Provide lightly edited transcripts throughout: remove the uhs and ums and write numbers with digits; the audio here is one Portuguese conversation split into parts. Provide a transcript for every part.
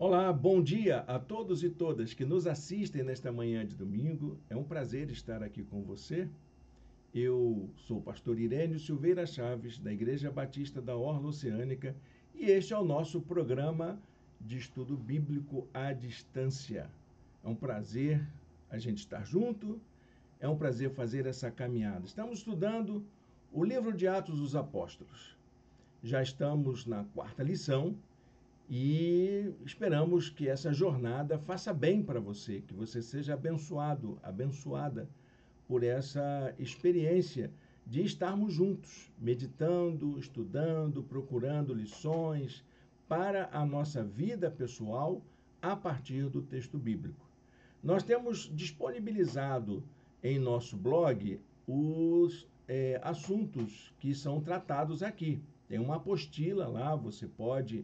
Olá, bom dia a todos e todas que nos assistem nesta manhã de domingo. É um prazer estar aqui com você. Eu sou o pastor Irênio Silveira Chaves, da Igreja Batista da Orla Oceânica, e este é o nosso programa de estudo bíblico à distância. É um prazer a gente estar junto, é um prazer fazer essa caminhada. Estamos estudando o livro de Atos dos Apóstolos. Já estamos na quarta lição e esperamos que essa jornada faça bem para você, que você seja abençoado, abençoada por essa experiência de estarmos juntos, meditando, estudando, procurando lições para a nossa vida pessoal a partir do texto bíblico. Nós temos disponibilizado em nosso blog os assuntos que são tratados aqui. Tem uma apostila lá, você pode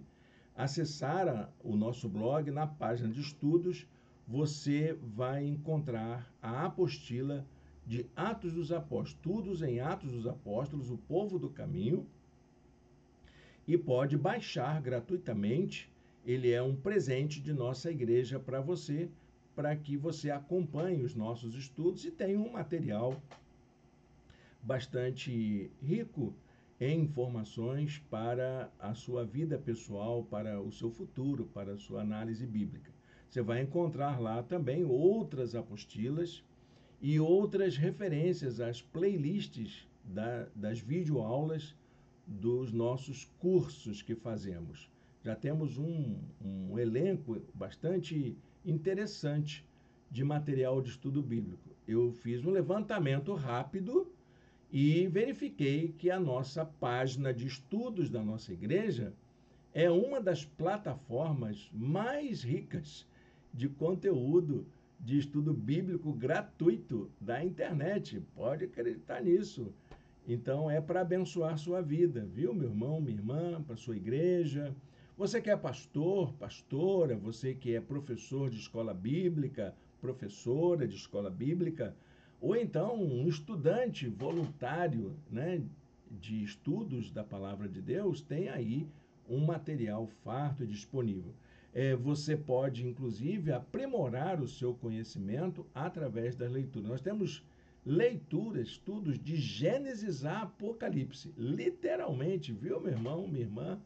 acessar o nosso blog, na página de estudos, você vai encontrar a apostila de Atos dos Apóstolos, Estudos em Atos dos Apóstolos, o povo do caminho, e pode baixar gratuitamente. Ele é um presente de nossa igreja para você, para que você acompanhe os nossos estudos e tenha um material bastante rico em informações para a sua vida pessoal, para o seu futuro, para a sua análise bíblica. Você vai encontrar lá também outras apostilas e outras referências às playlists das videoaulas dos nossos cursos que fazemos. Já temos um elenco bastante interessante de material de estudo bíblico. Eu fiz um levantamento rápido e verifiquei que a nossa página de estudos da nossa igreja é uma das plataformas mais ricas de conteúdo de estudo bíblico gratuito da internet. Pode acreditar nisso. Então é para abençoar sua vida, viu, meu irmão, minha irmã, para sua igreja. Você que é pastor, pastora, você que é professor de escola bíblica, professora de escola bíblica, ou então um estudante voluntário, né, de estudos da palavra de Deus, tem aí um material farto e disponível. Você pode, inclusive, aprimorar o seu conhecimento através das leituras. Nós temos leituras, estudos de Gênesis a Apocalipse, literalmente, viu, meu irmão, minha irmã?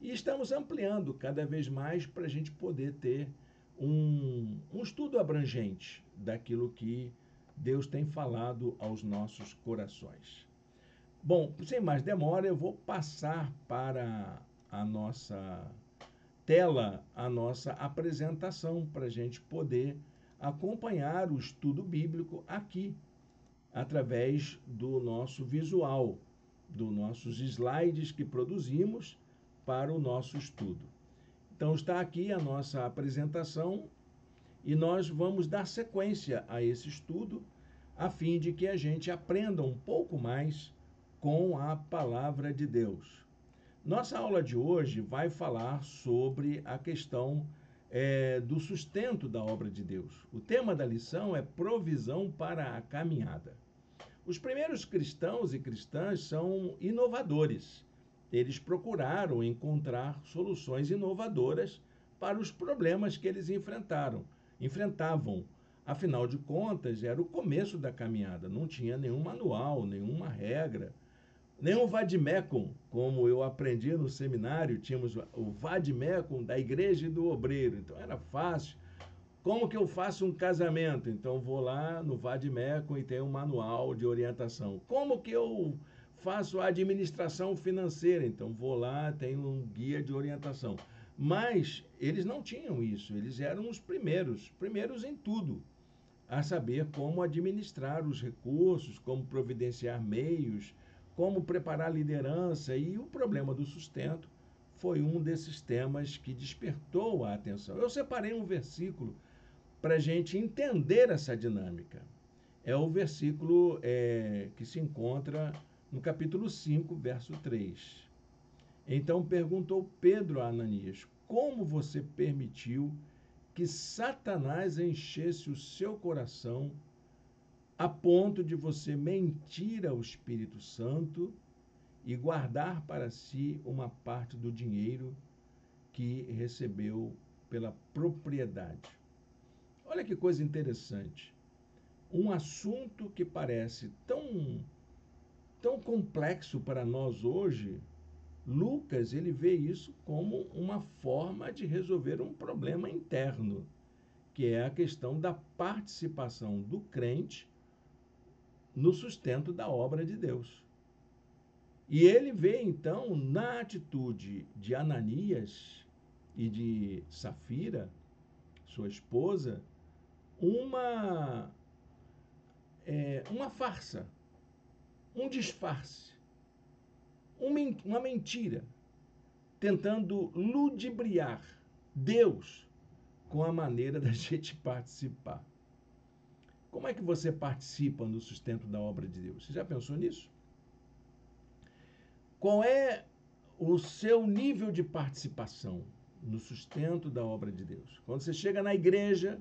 E estamos ampliando cada vez mais para a gente poder ter um estudo abrangente daquilo que Deus tem falado aos nossos corações. Bom, sem mais demora, eu vou passar para a nossa tela a nossa apresentação para a gente poder acompanhar o estudo bíblico aqui, através do nosso visual, dos nossos slides que produzimos para o nosso estudo. Então está aqui a nossa apresentação e nós vamos dar sequência a esse estudo a fim de que a gente aprenda um pouco mais com a palavra de Deus. Nossa aula de hoje vai falar sobre a questão do sustento da obra de Deus. O tema da lição é provisão para a caminhada. Os primeiros cristãos e cristãs são inovadores. Eles procuraram encontrar soluções inovadoras para os problemas que eles enfrentavam. Afinal de contas, era o começo da caminhada, não tinha nenhum manual, nenhuma regra, nenhum vademecum, como eu aprendi no seminário, tínhamos o vademecum da Igreja e do Obreiro, então era fácil. Como que eu faço um casamento? Então vou lá no vademecum e tem um manual de orientação. Como que eu faço a administração financeira? Então vou lá, tem um guia de orientação. Mas eles não tinham isso, eles eram os primeiros em tudo, a saber como administrar os recursos, como providenciar meios, como preparar liderança, e o problema do sustento foi um desses temas que despertou a atenção. Eu separei um versículo para a gente entender essa dinâmica. É o versículo que se encontra no capítulo 5, verso 3. Então perguntou Pedro a Ananias: como você permitiu que Satanás enchesse o seu coração a ponto de você mentir ao Espírito Santo e guardar para si uma parte do dinheiro que recebeu pela propriedade. Olha que coisa interessante. Um assunto que parece tão complexo para nós hoje, Lucas ele vê isso como uma forma de resolver um problema interno, que é a questão da participação do crente no sustento da obra de Deus. E ele vê, então, na atitude de Ananias e de Safira, sua esposa, uma farsa, um disfarce, uma mentira, tentando ludibriar Deus com a maneira da gente participar. Como é que você participa no sustento da obra de Deus? Você já pensou nisso? Qual é o seu nível de participação no sustento da obra de Deus? Quando você chega na igreja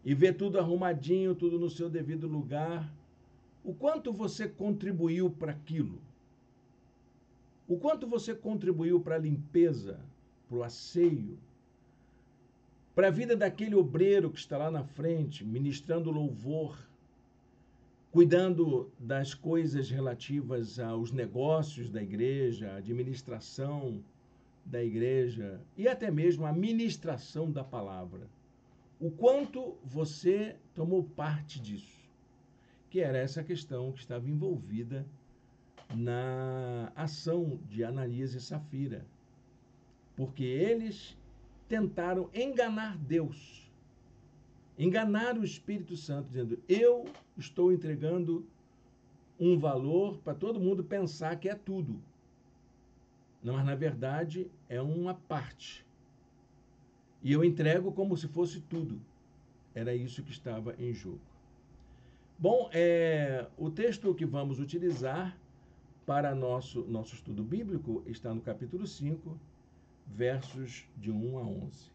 e vê tudo arrumadinho, tudo no seu devido lugar, o quanto você contribuiu para aquilo? O quanto você contribuiu para a limpeza, para o asseio, para a vida daquele obreiro que está lá na frente, ministrando louvor, cuidando das coisas relativas aos negócios da igreja, a administração da igreja e até mesmo a ministração da palavra. O quanto você tomou parte disso? Que era essa questão que estava envolvida na ação de Ananias e Safira. Porque eles tentaram enganar Deus, enganar o Espírito Santo, dizendo: eu estou entregando um valor para todo mundo pensar que é tudo. Não, mas na verdade é uma parte. E eu entrego como se fosse tudo. Era isso que estava em jogo. Bom, o texto que vamos utilizar para nosso estudo bíblico está no capítulo 5, versos de 1 a 11.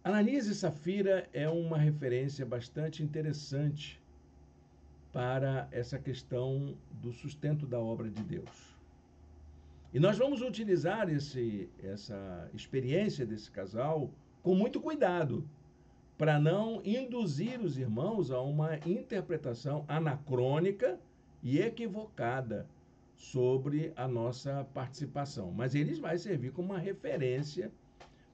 Ananias e Safira é uma referência bastante interessante para essa questão do sustento da obra de Deus. E nós vamos utilizar essa experiência desse casal com muito cuidado, para não induzir os irmãos a uma interpretação anacrônica e equivocada sobre a nossa participação. Mas eles vão servir como uma referência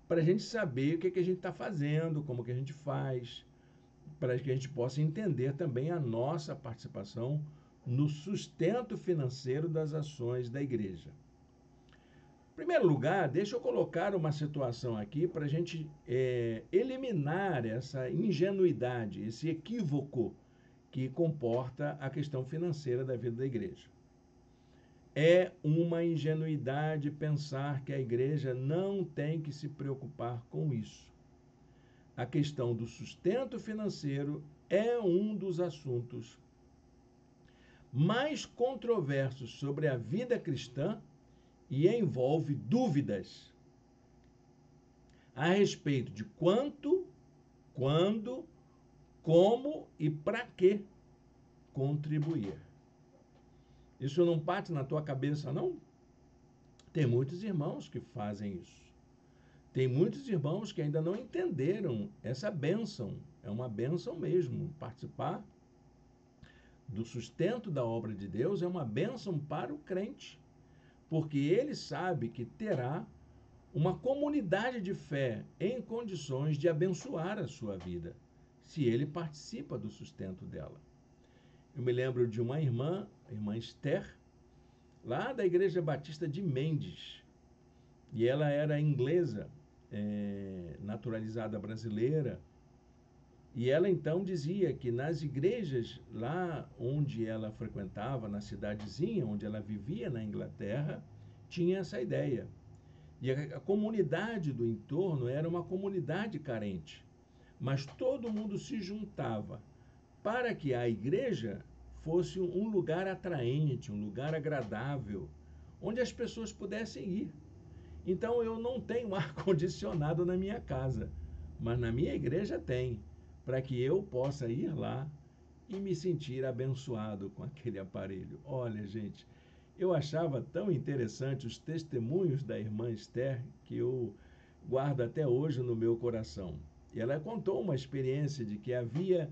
para a gente saber o que a gente está fazendo, como que a gente faz, para que a gente possa entender também a nossa participação no sustento financeiro das ações da igreja. Em primeiro lugar, deixa eu colocar uma situação aqui para a gente eliminar essa ingenuidade, esse equívoco que comporta a questão financeira da vida da igreja. É uma ingenuidade pensar que a igreja não tem que se preocupar com isso. A questão do sustento financeiro é um dos assuntos mais controversos sobre a vida cristã e envolve dúvidas a respeito de quanto, quando, como e para que contribuir. Isso não bate na tua cabeça, não? Tem muitos irmãos que fazem isso. Tem muitos irmãos que ainda não entenderam essa bênção. É uma bênção mesmo. Participar do sustento da obra de Deus é uma bênção para o crente, porque ele sabe que terá uma comunidade de fé em condições de abençoar a sua vida, se ele participa do sustento dela. Eu me lembro de uma irmã, a irmã Esther, lá da Igreja Batista de Mendes, e ela era inglesa, naturalizada brasileira, e ela então dizia que nas igrejas lá onde ela frequentava, na cidadezinha onde ela vivia na Inglaterra, tinha essa ideia. E a comunidade do entorno era uma comunidade carente, mas todo mundo se juntava para que a igreja fosse um lugar atraente, um lugar agradável, onde as pessoas pudessem ir. Então eu não tenho ar-condicionado na minha casa, mas na minha igreja tem, para que eu possa ir lá e me sentir abençoado com aquele aparelho. Olha, gente, Eu achava tão interessante os testemunhos da irmã Esther que eu guardo até hoje no meu coração. E ela contou uma experiência de que havia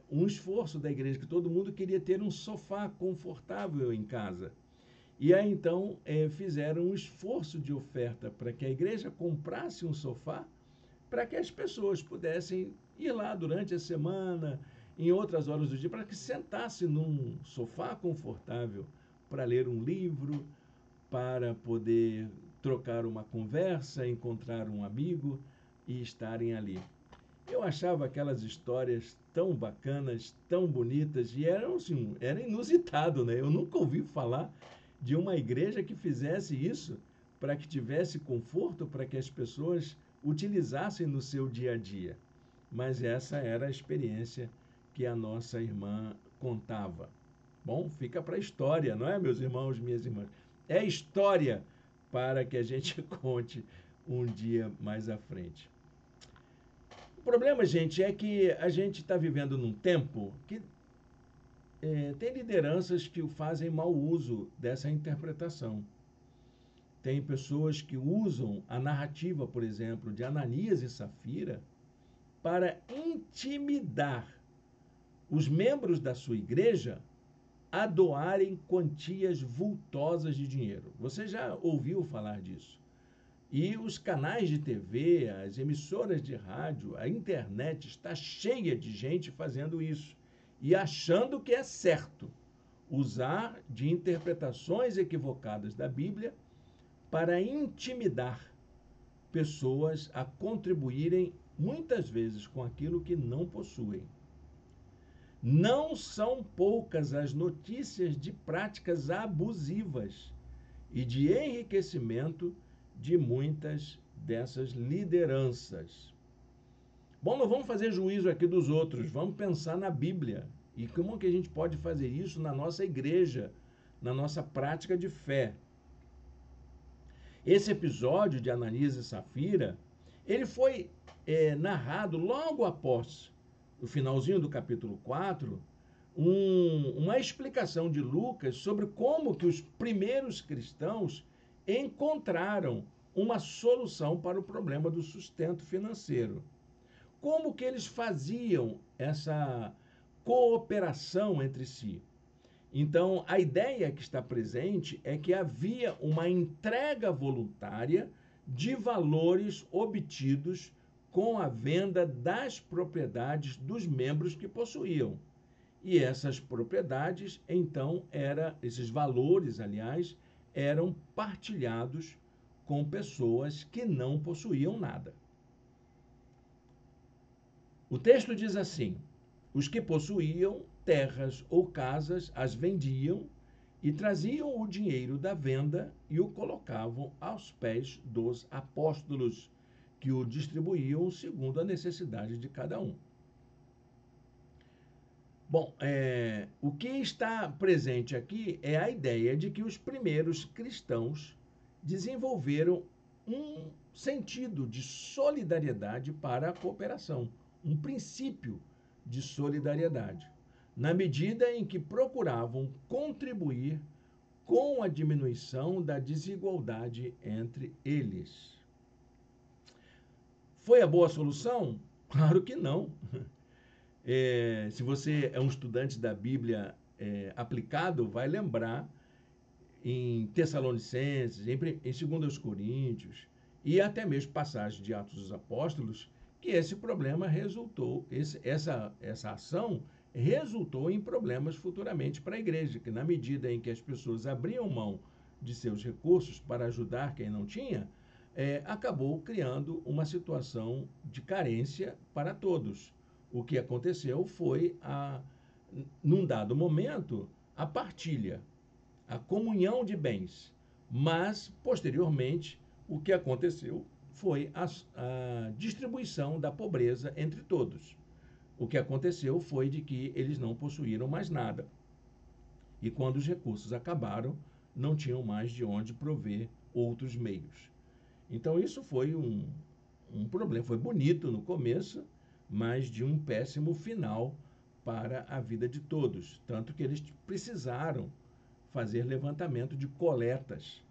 um esforço da igreja, que todo mundo queria ter um sofá confortável em casa. E aí então fizeram um esforço de oferta para que a igreja comprasse um sofá para que as pessoas pudessem ir lá durante a semana, em outras horas do dia, para que sentasse num sofá confortável para ler um livro, para poder trocar uma conversa, encontrar um amigo e estarem ali. Eu achava aquelas histórias tão bacanas, tão bonitas, e eram assim, era inusitado, né? Eu nunca ouvi falar de uma igreja que fizesse isso para que tivesse conforto, para que as pessoas utilizassem no seu dia a dia. Mas essa era a experiência que a nossa irmã contava. Bom, fica para a história, não é, meus irmãos, minhas irmãs? É história para que a gente conte um dia mais à frente. O problema, gente, é que a gente está vivendo num tempo que tem lideranças que fazem mau uso dessa interpretação. Tem pessoas que usam a narrativa, por exemplo, de Ananias e Safira para intimidar os membros da sua igreja a doarem quantias vultosas de dinheiro. Você já ouviu falar disso? E os canais de TV, as emissoras de rádio, a internet está cheia de gente fazendo isso e achando que é certo usar de interpretações equivocadas da Bíblia para intimidar pessoas a contribuírem muitas vezes com aquilo que não possuem. Não são poucas as notícias de práticas abusivas e de enriquecimento de muitas dessas lideranças. Bom, não vamos fazer juízo aqui dos outros, vamos pensar na Bíblia. E como que a gente pode fazer isso na nossa igreja, na nossa prática de fé? Esse episódio de Ananias e Safira, ele foi narrado logo após o finalzinho do capítulo 4, uma explicação de Lucas sobre como que os primeiros cristãos encontraram uma solução para o problema do sustento financeiro. Como que eles faziam essa cooperação entre si? Então, a ideia que está presente é que havia uma entrega voluntária de valores obtidos com a venda das propriedades dos membros que possuíam. E essas propriedades, então, esses valores, aliás, eram partilhados com pessoas que não possuíam nada. O texto diz assim: os que possuíam terras ou casas as vendiam e traziam o dinheiro da venda e o colocavam aos pés dos apóstolos, que o distribuíam segundo a necessidade de cada um. Bom, o que está presente aqui é a ideia de que os primeiros cristãos desenvolveram um sentido de solidariedade para a cooperação, um princípio de solidariedade, na medida em que procuravam contribuir com a diminuição da desigualdade entre eles. Foi a boa solução? Claro que não. Se você é um estudante da Bíblia aplicado, vai lembrar em Tessalonicenses, em 2 Coríntios e até mesmo passagens de Atos dos Apóstolos, que esse problema resultou, essa ação resultou em problemas futuramente para a igreja, que na medida em que as pessoas abriam mão de seus recursos para ajudar quem não tinha, acabou criando uma situação de carência para todos. O que aconteceu foi, num dado momento, a partilha, a comunhão de bens. Mas, posteriormente, o que aconteceu foi a distribuição da pobreza entre todos. O que aconteceu foi de que eles não possuíram mais nada. E quando os recursos acabaram, não tinham mais de onde prover outros meios. Então, isso foi um problema. Foi bonito no começo, mas de um péssimo final para a vida de todos. Tanto que eles precisaram fazer levantamento de coletas.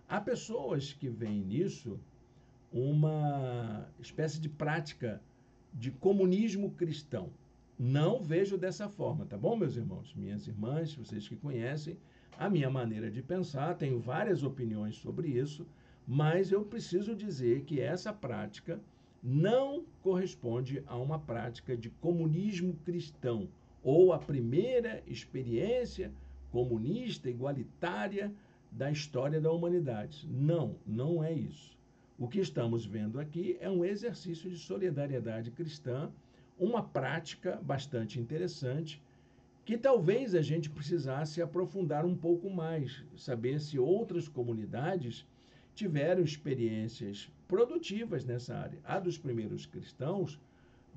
Há pessoas que veem nisso uma espécie de prática de comunismo cristão. Não vejo dessa forma, tá bom, meus irmãos? Minhas irmãs, vocês que conhecem a minha maneira de pensar, tenho várias opiniões sobre isso, mas eu preciso dizer que essa prática não corresponde a uma prática de comunismo cristão ou a primeira experiência comunista igualitária da história da humanidade. Não, não é isso. O que estamos vendo aqui é um exercício de solidariedade cristã, uma prática bastante interessante, que talvez a gente precisasse aprofundar um pouco mais, saber se outras comunidades tiveram experiências produtivas nessa área. A dos primeiros cristãos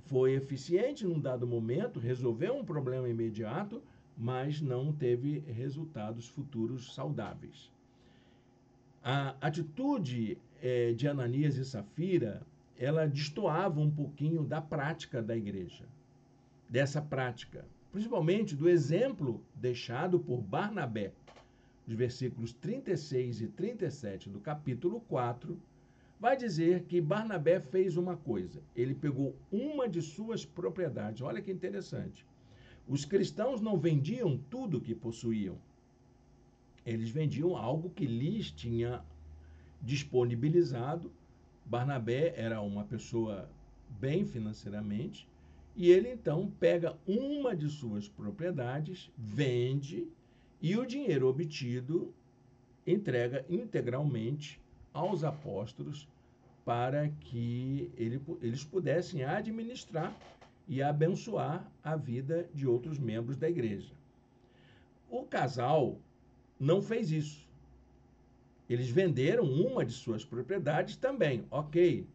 foi eficiente num dado momento, resolveu um problema imediato, mas não teve resultados futuros saudáveis. A atitude de Ananias e Safira, ela destoava um pouquinho da prática da igreja, dessa prática, principalmente do exemplo deixado por Barnabé. Os versículos 36 e 37 do capítulo 4, vai dizer que Barnabé fez uma coisa. Ele pegou uma de suas propriedades. Olha que interessante. Os cristãos não vendiam tudo que possuíam. Eles vendiam algo que lhes tinha disponibilizado. Barnabé era uma pessoa bem financeiramente, e ele então pega uma de suas propriedades, vende, e o dinheiro obtido entrega integralmente aos apóstolos para que eles pudessem administrar e abençoar a vida de outros membros da igreja. O casal não fez isso. Eles venderam uma de suas propriedades também, ok.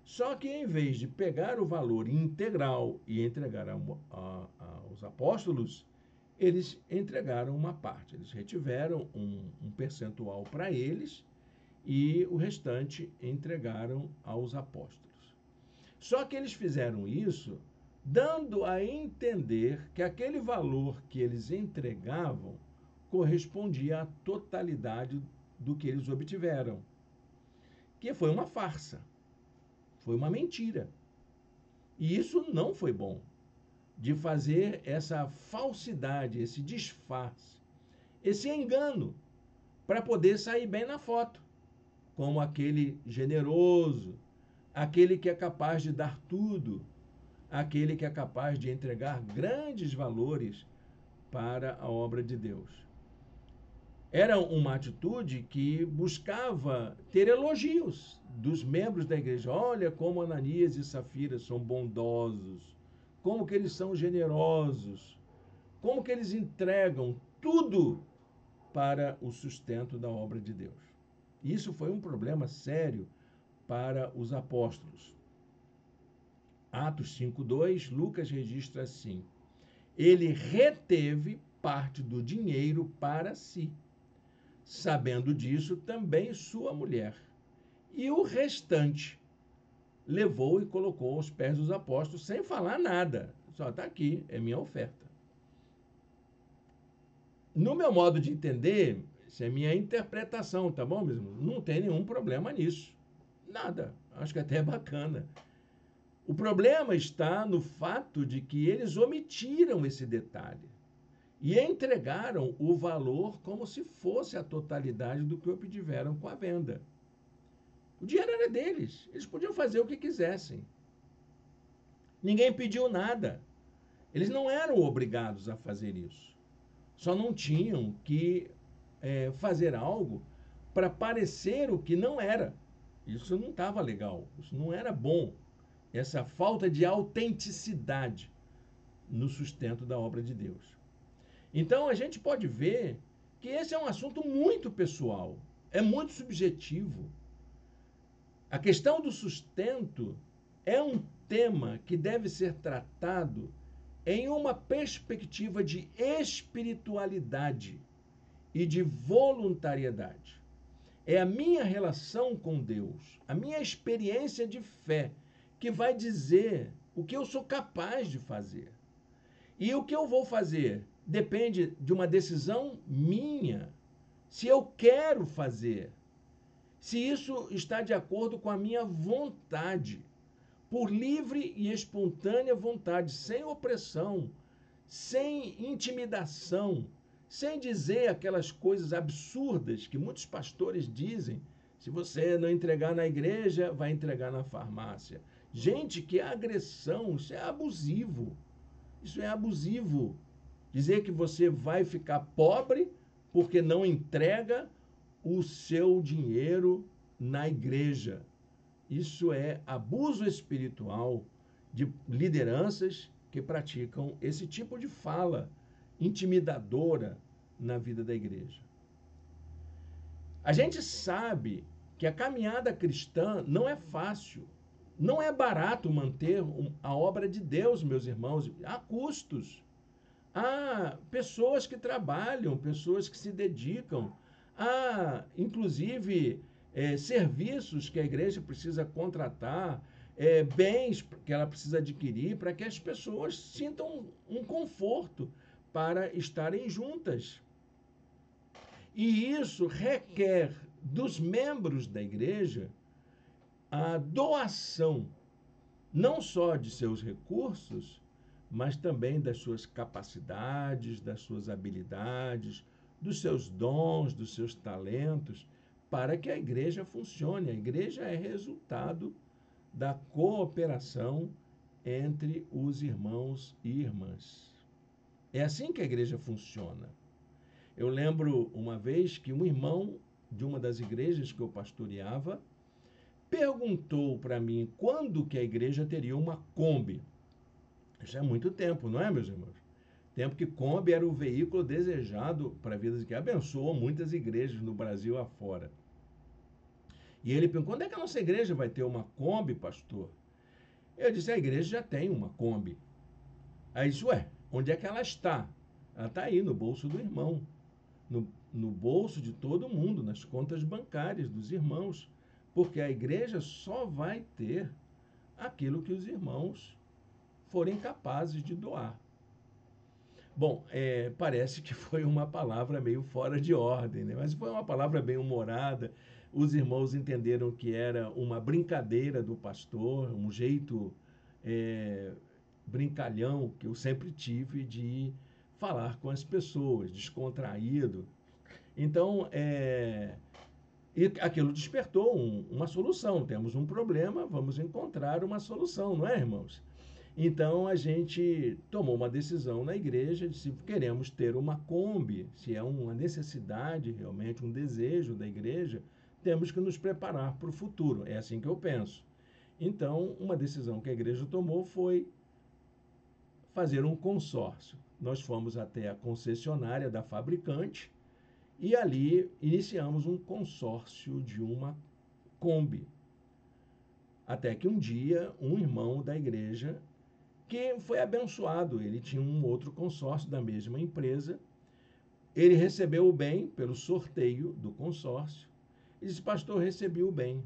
Só que em vez de pegar o valor integral e entregar aos apóstolos, eles entregaram uma parte. Eles retiveram um percentual para eles e o restante entregaram aos apóstolos. Só que eles fizeram isso dando a entender que aquele valor que eles entregavam correspondia à totalidade do que eles obtiveram, que foi uma farsa, foi uma mentira. E isso não foi bom, de fazer essa falsidade, esse disfarce, esse engano, para poder sair bem na foto, como aquele generoso, aquele que é capaz de dar tudo, aquele que é capaz de entregar grandes valores para a obra de Deus. Era uma atitude que buscava ter elogios dos membros da igreja. Olha como Ananias e Safira são bondosos, como que eles são generosos, como que eles entregam tudo para o sustento da obra de Deus. Isso foi um problema sério para os apóstolos. Atos 5:2, Lucas registra assim: ele reteve parte do dinheiro para si. Sabendo disso, também sua mulher. E o restante levou e colocou aos pés dos apóstolos, sem falar nada. Só está aqui, é minha oferta. No meu modo de entender, isso é minha interpretação, tá bom, mesmo? Não tem nenhum problema nisso. Nada. Acho que até é bacana. O problema está no fato de que eles omitiram esse detalhe e entregaram o valor como se fosse a totalidade do que obtiveram com a venda. O dinheiro era deles, eles podiam fazer o que quisessem. Ninguém pediu nada. Eles não eram obrigados a fazer isso. Só não tinham que fazer algo para parecer o que não era. Isso não estava legal, isso não era bom. Essa falta de autenticidade no sustento da obra de Deus. Então, a gente pode ver que esse é um assunto muito pessoal, é muito subjetivo. A questão do sustento é um tema que deve ser tratado em uma perspectiva de espiritualidade e de voluntariedade. É a minha relação com Deus, a minha experiência de fé, que vai dizer o que eu sou capaz de fazer. E o que eu vou fazer? depende de uma decisão minha, se eu quero fazer, se isso está de acordo com a minha vontade, por livre e espontânea vontade, sem opressão, sem intimidação, sem dizer aquelas coisas absurdas que muitos pastores dizem. Se você não entregar na igreja, vai entregar na farmácia. Gente, que agressão, isso é abusivo. Isso é abusivo. Dizer que você vai ficar pobre porque não entrega o seu dinheiro na igreja. Isso é abuso espiritual de lideranças que praticam esse tipo de fala intimidadora na vida da igreja. A gente sabe que a caminhada cristã não é fácil, não é barato manter a obra de Deus, meus irmãos, há custos. Há pessoas que trabalham, pessoas que se dedicam, há, inclusive, serviços que a igreja precisa contratar, bens que ela precisa adquirir para que as pessoas sintam um conforto para estarem juntas. E isso requer dos membros da igreja a doação, não só de seus recursos, mas também das suas capacidades, das suas habilidades, dos seus dons, dos seus talentos, para que a igreja funcione. A igreja é resultado da cooperação entre os irmãos e irmãs. É assim que a igreja funciona. Eu lembro uma vez que um irmão de uma das igrejas que eu pastoreava perguntou para mim quando que a igreja teria uma Kombi. Isso é muito tempo, não é, meus irmãos? Tempo que Kombi era o veículo desejado para a vida que abençoou muitas igrejas no Brasil afora. E ele perguntou, quando é que a nossa igreja vai ter uma Kombi, pastor? Eu disse, a igreja já tem uma Kombi. Aí disse, ué, onde é que ela está? Ela está aí, no bolso do irmão. No bolso de todo mundo, nas contas bancárias dos irmãos. Porque a igreja só vai ter aquilo que os irmãos forem capazes de doar. Bom, parece que foi uma palavra meio fora de ordem, né? Mas foi uma palavra bem humorada. Os irmãos entenderam que era uma brincadeira do pastor, um jeito brincalhão que eu sempre tive de falar com as pessoas, descontraído. Então, e aquilo despertou uma solução. Temos um problema, vamos encontrar uma solução, não é, irmãos? Então, a gente tomou uma decisão na igreja de se queremos ter uma Kombi, se é uma necessidade realmente, um desejo da igreja, temos que nos preparar para o futuro. É assim que eu penso. Então, uma decisão que a igreja tomou foi fazer um consórcio. Nós fomos até a concessionária da fabricante e ali iniciamos um consórcio de uma Kombi. Até que um dia, um irmão da igreja que foi abençoado, ele tinha um outro consórcio da mesma empresa, ele recebeu o bem pelo sorteio do consórcio, e disse, pastor, recebi o bem,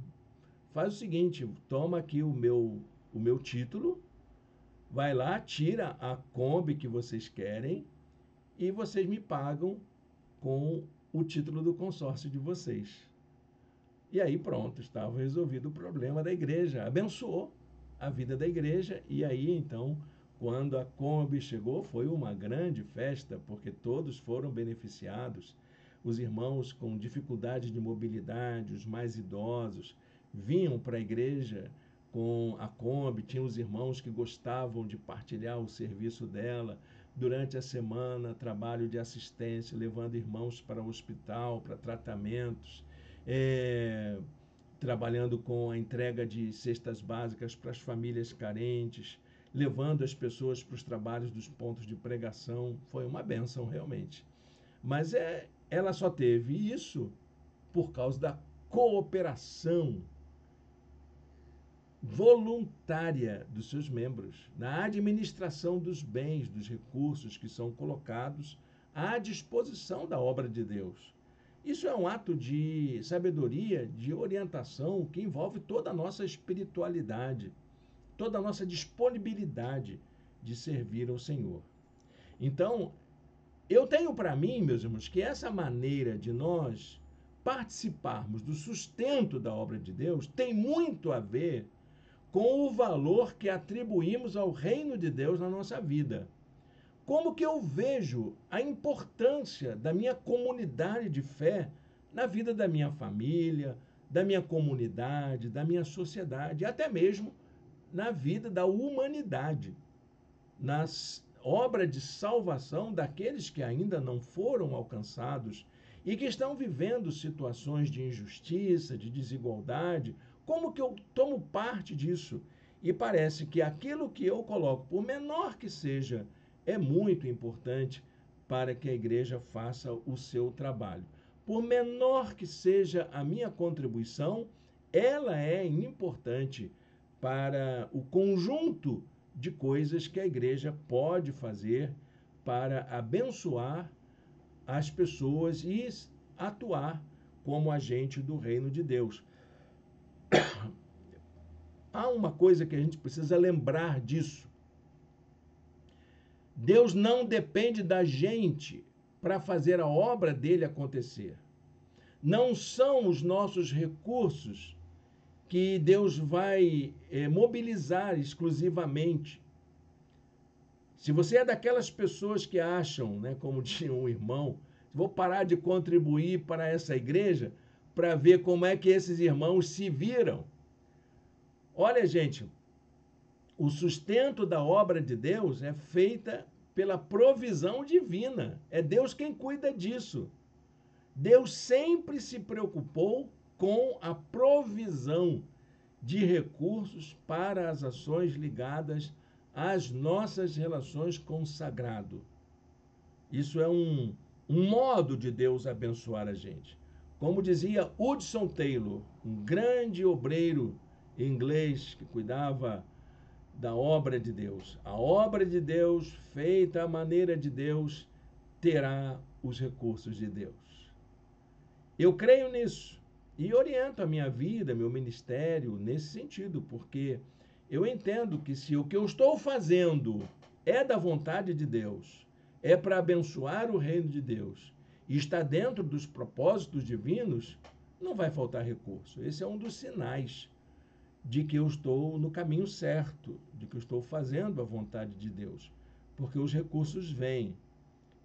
faz o seguinte, toma aqui o meu título, vai lá, tira a Kombi que vocês querem, e vocês me pagam com o título do consórcio de vocês. E aí pronto, estava resolvido o problema da igreja, abençoou a vida da igreja, e aí então, quando a Kombi chegou, foi uma grande festa, porque todos foram beneficiados. Os irmãos com dificuldade de mobilidade, os mais idosos, vinham para a igreja com a Kombi, tinha os irmãos que gostavam de partilhar o serviço dela. Durante a semana, trabalho de assistência, levando irmãos para o hospital, para tratamentos, trabalhando com a entrega de cestas básicas para as famílias carentes, levando as pessoas para os trabalhos dos pontos de pregação. Foi uma bênção, realmente. Mas ela só teve isso por causa da cooperação voluntária dos seus membros, na administração dos bens, dos recursos que são colocados à disposição da obra de Deus. Isso é um ato de sabedoria, de orientação, que envolve toda a nossa espiritualidade, toda a nossa disponibilidade de servir ao Senhor. Então, Eu tenho para mim, meus irmãos, que essa maneira de nós participarmos do sustento da obra de Deus tem muito a ver com o valor que atribuímos ao reino de Deus na nossa vida. Como que eu vejo a importância da minha comunidade de fé na vida da minha família, da minha comunidade, da minha sociedade, e até mesmo na vida da humanidade, nas obras de salvação daqueles que ainda não foram alcançados e que estão vivendo situações de injustiça, de desigualdade. Como que eu tomo parte disso? E parece que aquilo que eu coloco, por menor que seja, é muito importante para que a igreja faça o seu trabalho. Por menor que seja a minha contribuição, ela é importante para o conjunto de coisas que a igreja pode fazer para abençoar as pessoas e atuar como agente do reino de Deus. Há uma coisa que a gente precisa lembrar disso. Deus não depende da gente para fazer a obra dele acontecer. Não são os nossos recursos que Deus vai mobilizar exclusivamente. Se você é daquelas pessoas que acham, né, como tinha um irmão, vou parar de contribuir para essa igreja para ver como é que esses irmãos se viram. Olha, gente, o sustento da obra de Deus é feita pela provisão divina. É Deus quem cuida disso. Deus sempre se preocupou com a provisão de recursos para as ações ligadas às nossas relações com o sagrado. Isso é um modo de Deus abençoar a gente. Como dizia Hudson Taylor, um grande obreiro inglês que cuidava da obra de Deus. A obra de Deus, feita à maneira de Deus, terá os recursos de Deus. Eu creio nisso e oriento a minha vida, meu ministério nesse sentido, porque eu entendo que se o que eu estou fazendo é da vontade de Deus, é para abençoar o reino de Deus e está dentro dos propósitos divinos, não vai faltar recurso. Esse é um dos sinais de que eu estou no caminho certo, de que eu estou fazendo a vontade de Deus, porque os recursos vêm.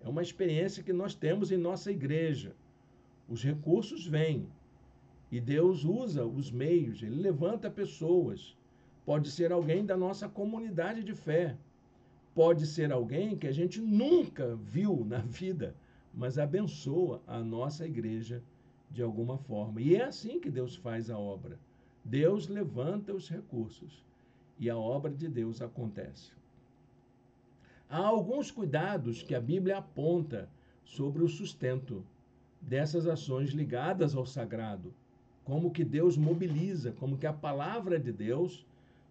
É uma experiência que nós temos em nossa igreja. Os recursos vêm e Deus usa os meios, Ele levanta pessoas. Pode ser alguém da nossa comunidade de fé, pode ser alguém que a gente nunca viu na vida, mas abençoa a nossa igreja de alguma forma. E é assim que Deus faz a obra. Deus levanta os recursos e a obra de Deus acontece. Há alguns cuidados que a Bíblia aponta sobre o sustento dessas ações ligadas ao sagrado, como que Deus mobiliza, como que a palavra de Deus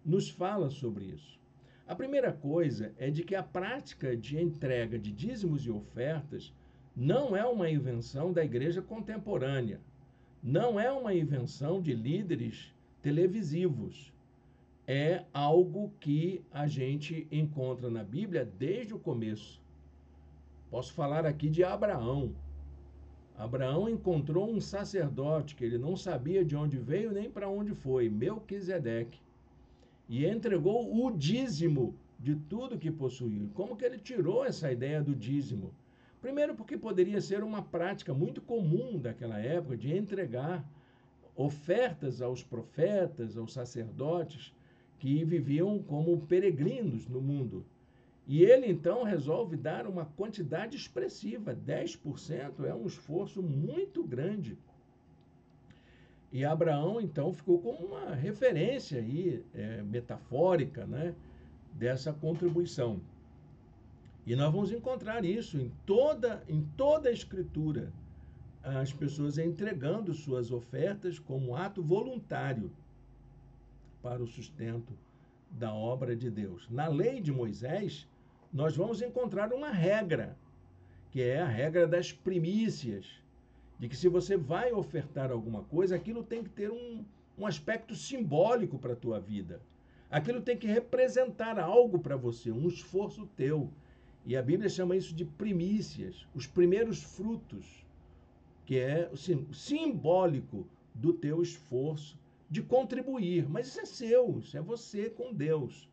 nos fala sobre isso. A primeira coisa é de que a prática de entrega de dízimos e ofertas não é uma invenção da igreja contemporânea, não é uma invenção de líderes televisivos. É algo que a gente encontra na Bíblia desde o começo. Posso falar aqui de Abraão. Abraão encontrou um sacerdote que ele não sabia de onde veio nem para onde foi, Melquisedeque, e entregou o dízimo de tudo que possuía. Como que ele tirou essa ideia do dízimo? Primeiro porque poderia ser uma prática muito comum daquela época de entregar ofertas aos profetas, aos sacerdotes que viviam como peregrinos no mundo. E ele então resolve dar uma quantidade expressiva, 10% é um esforço muito grande. E Abraão então ficou como uma referência aí, metafórica, né, dessa contribuição. E nós vamos encontrar isso em toda a Escritura. As pessoas entregando suas ofertas como ato voluntário para o sustento da obra de Deus. Na lei de Moisés, nós vamos encontrar uma regra, que é a regra das primícias, de que se você vai ofertar alguma coisa, aquilo tem que ter um aspecto simbólico para a tua vida. Aquilo tem que representar algo para você, um esforço teu. E a Bíblia chama isso de primícias, os primeiros frutos, que é simbólico do teu esforço de contribuir. Mas isso é seu, isso é você com Deus.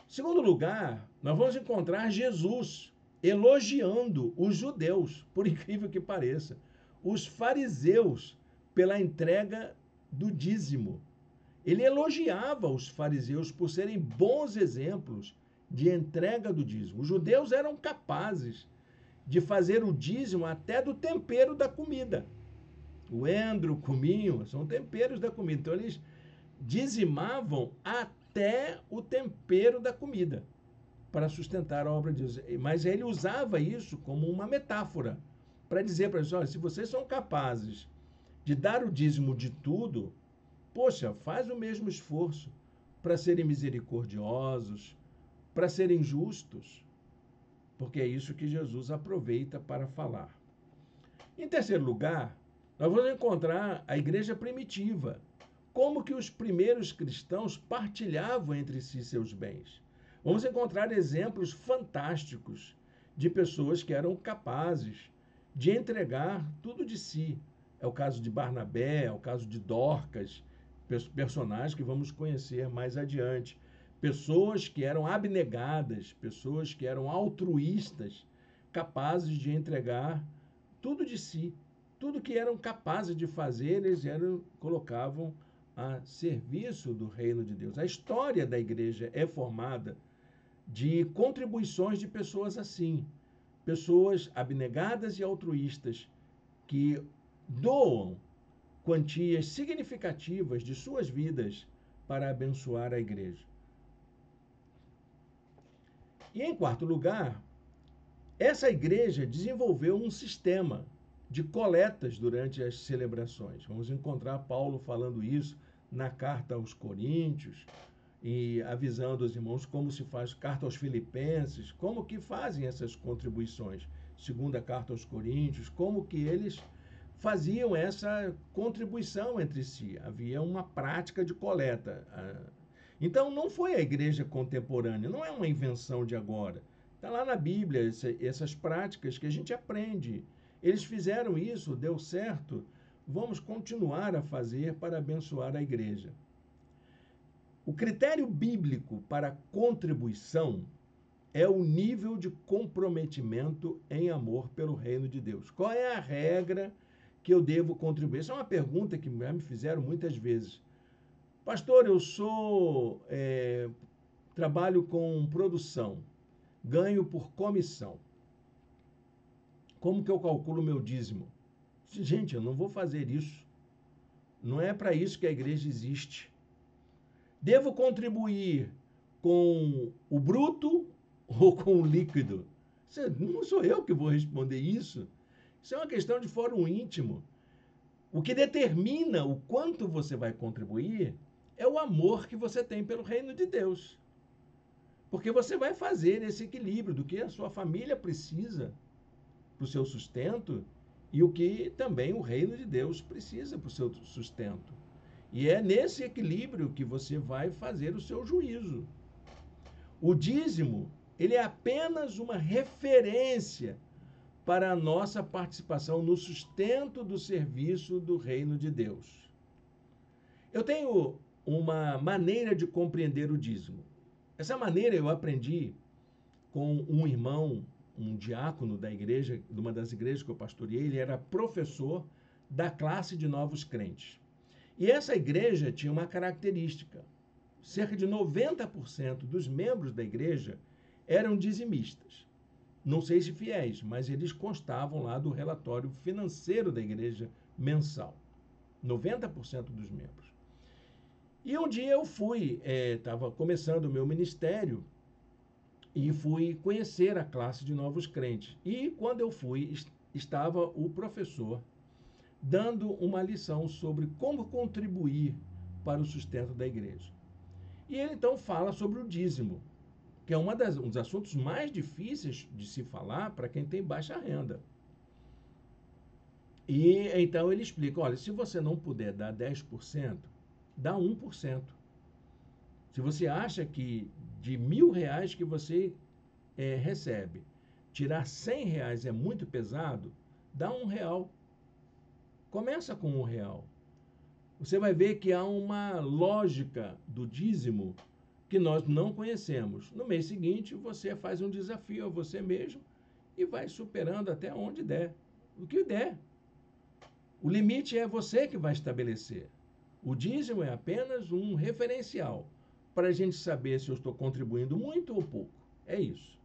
Segundo lugar, nós vamos encontrar Jesus elogiando os judeus, por incrível que pareça, os fariseus pela entrega do dízimo. Ele elogiava os fariseus por serem bons exemplos de entrega do dízimo. Os judeus eram capazes de fazer o dízimo até do tempero da comida. O endro, o cominho, são temperos da comida. Então, eles dizimavam até o tempero da comida para sustentar a obra de Deus. Mas ele usava isso como uma metáfora para dizer para eles, olha, se vocês são capazes de dar o dízimo de tudo, poxa, faz o mesmo esforço para serem misericordiosos, para serem justos, porque é isso que Jesus aproveita para falar. Em terceiro lugar, nós vamos encontrar a igreja primitiva, como que os primeiros cristãos partilhavam entre si seus bens. Vamos encontrar exemplos fantásticos de pessoas que eram capazes de entregar tudo de si. É o caso de Barnabé, é o caso de Dorcas, personagens que vamos conhecer mais adiante. Pessoas que eram abnegadas, pessoas que eram altruístas, capazes de entregar tudo de si. Tudo que eram capazes de fazer, eles colocavam a serviço do reino de Deus. A história da igreja é formada de contribuições de pessoas assim, pessoas abnegadas e altruístas que doam quantias significativas de suas vidas para abençoar a igreja. E em quarto lugar, essa igreja desenvolveu um sistema de coletas durante as celebrações. Vamos encontrar Paulo falando isso na carta aos Coríntios e avisando os irmãos como se faz, carta aos Filipenses, como que fazem essas contribuições. Segunda carta aos Coríntios, como que eles faziam essa contribuição entre si. Havia uma prática de coleta. Então, não foi a igreja contemporânea, não é uma invenção de agora. Está lá na Bíblia essas práticas que a gente aprende. Eles fizeram isso, deu certo, vamos continuar a fazer para abençoar a igreja. O critério bíblico para contribuição é o nível de comprometimento em amor pelo reino de Deus. Qual é a regra que eu devo contribuir? Essa é uma pergunta que me fizeram muitas vezes. Pastor, eu trabalho com produção, ganho por comissão. Como que eu calculo o meu dízimo? Gente, eu não vou fazer isso. Não é para isso que a igreja existe. Devo contribuir com o bruto ou com o líquido? Não sou eu que vou responder isso. Isso é uma questão de fórum íntimo. O que determina o quanto você vai contribuir é o amor que você tem pelo reino de Deus. Porque você vai fazer esse equilíbrio do que a sua família precisa para o seu sustento e o que também o reino de Deus precisa para o seu sustento. E é nesse equilíbrio que você vai fazer o seu juízo. O dízimo, ele é apenas uma referência para a nossa participação no sustento do serviço do reino de Deus. Eu tenho uma maneira de compreender o dízimo. Essa maneira eu aprendi com um irmão, um diácono da igreja, de uma das igrejas que eu pastoreei. Ele era professor da classe de novos crentes. E essa igreja tinha uma característica. Cerca de 90% dos membros da igreja eram dizimistas. Não sei se fiéis, mas eles constavam lá do relatório financeiro da igreja mensal. 90% dos membros. E um dia eu estava começando o meu ministério e fui conhecer a classe de novos crentes. E quando eu fui, estava o professor dando uma lição sobre como contribuir para o sustento da igreja. E ele então fala sobre o dízimo, que é um dos assuntos mais difíceis de se falar para quem tem baixa renda. E então ele explica, olha, se você não puder dar 10%, dá 1%. Se você acha que de R$1.000 que você recebe. Tirar R$ 100 é muito pesado, dá R$ 1. Começa com R$ 1. Você vai ver que há uma lógica do dízimo que nós não conhecemos. No mês seguinte, você faz um desafio a você mesmo e vai superando até onde der, o que der. O limite é você que vai estabelecer. O dízimo é apenas um referencial para a gente saber se eu estou contribuindo muito ou pouco. É isso.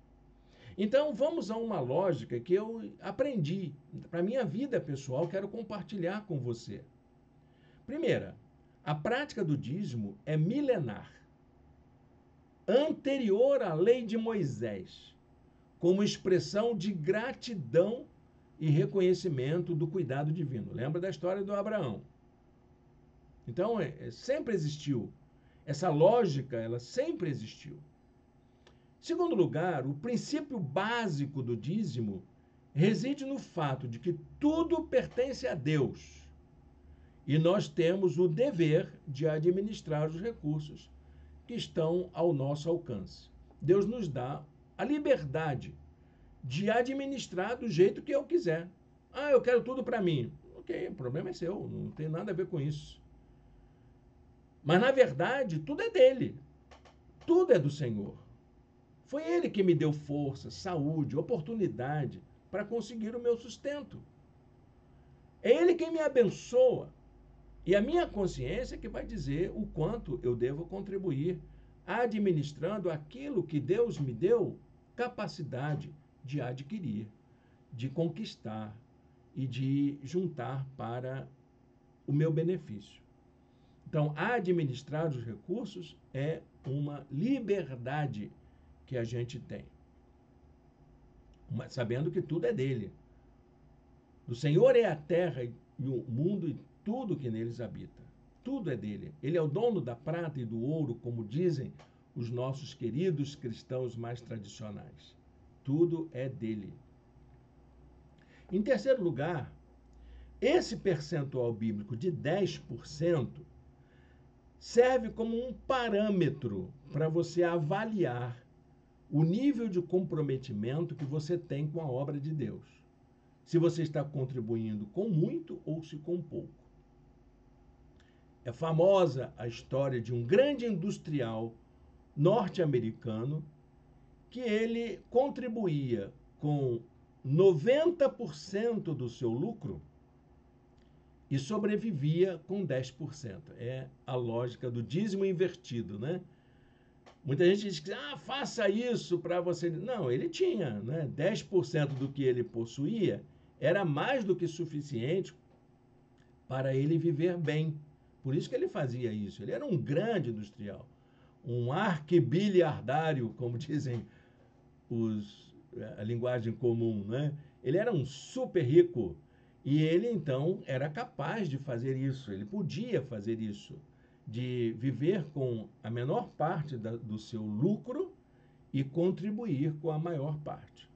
Então, vamos a uma lógica que eu aprendi para a minha vida pessoal, quero compartilhar com você. Primeira, a prática do dízimo é milenar, anterior à lei de Moisés, como expressão de gratidão e reconhecimento do cuidado divino. Lembra da história do Abraão? Então, sempre existiu. Essa lógica, ela sempre existiu. Segundo lugar, o princípio básico do dízimo reside no fato de que tudo pertence a Deus e nós temos o dever de administrar os recursos que estão ao nosso alcance. Deus nos dá a liberdade de administrar do jeito que eu quiser. Ah, eu quero tudo para mim. Ok, o problema é seu, não tem nada a ver com isso. Mas, na verdade, tudo é dele. Tudo é do Senhor. Foi ele que me deu força, saúde, oportunidade para conseguir o meu sustento. É ele quem me abençoa. E a minha consciência é que vai dizer o quanto eu devo contribuir administrando aquilo que Deus me deu capacidade de adquirir, de conquistar e de juntar para o meu benefício. Então, administrar os recursos é uma liberdade que a gente tem, sabendo que tudo é dele. Do Senhor é a terra e o mundo e tudo que neles habita. Tudo é dele. Ele é o dono da prata e do ouro, como dizem os nossos queridos cristãos mais tradicionais. Tudo é dele. Em terceiro lugar, esse percentual bíblico de 10% serve como um parâmetro para você avaliar o nível de comprometimento que você tem com a obra de Deus. Se você está contribuindo com muito ou se com pouco. É famosa a história de um grande industrial norte-americano que ele contribuía com 90% do seu lucro e sobrevivia com 10%. É a lógica do dízimo invertido, né? Muita gente diz que faça isso para você. Não, ele tinha, né? 10% do que ele possuía era mais do que suficiente para ele viver bem. Por isso que ele fazia isso. Ele era um grande industrial, um arquibiliardário, como dizem a linguagem comum, né? Ele era um super rico e ele, então, era capaz de fazer isso. Ele podia fazer isso, de viver com a menor parte do seu lucro e contribuir com a maior parte.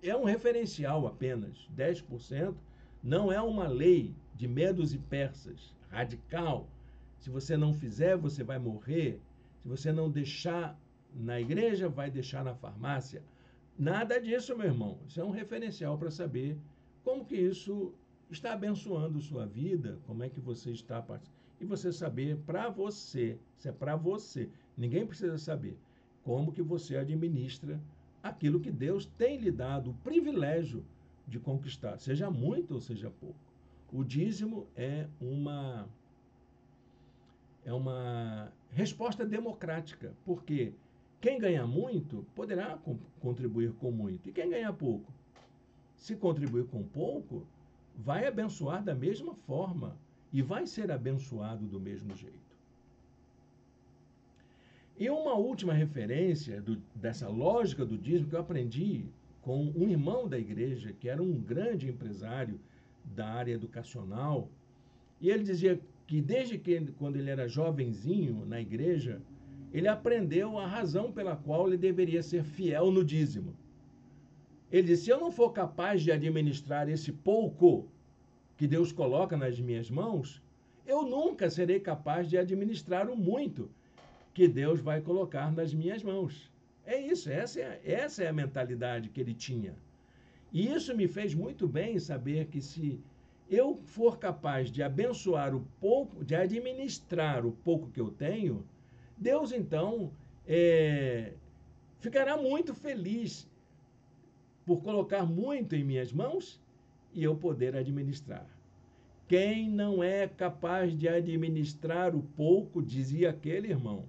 É um referencial apenas, 10%, não é uma lei de medos e persas, radical. Se você não fizer, você vai morrer. Se você não deixar na igreja, vai deixar na farmácia. Nada disso, meu irmão. Isso é um referencial para saber como que isso está abençoando sua vida, como é que você está participando. E você saber para você, isso é para você. Ninguém precisa saber como que você administra aquilo que Deus tem lhe dado o privilégio de conquistar, seja muito ou seja pouco. O dízimo é uma resposta democrática, porque quem ganha muito poderá contribuir com muito, e quem ganha pouco, se contribuir com pouco, vai abençoar da mesma forma e vai ser abençoado do mesmo jeito. E uma última referência dessa lógica do dízimo que eu aprendi com um irmão da igreja, que era um grande empresário da área educacional, e ele dizia que desde quando ele era jovenzinho na igreja, ele aprendeu a razão pela qual ele deveria ser fiel no dízimo. Ele disse, se eu não for capaz de administrar esse pouco que Deus coloca nas minhas mãos, eu nunca serei capaz de administrar o muito que Deus vai colocar nas minhas mãos. É isso, essa é a mentalidade que ele tinha. E isso me fez muito bem saber que se eu for capaz de abençoar o pouco, de administrar o pouco que eu tenho, Deus então ficará muito feliz por colocar muito em minhas mãos e eu poder administrar. Quem não é capaz de administrar o pouco, dizia aquele irmão,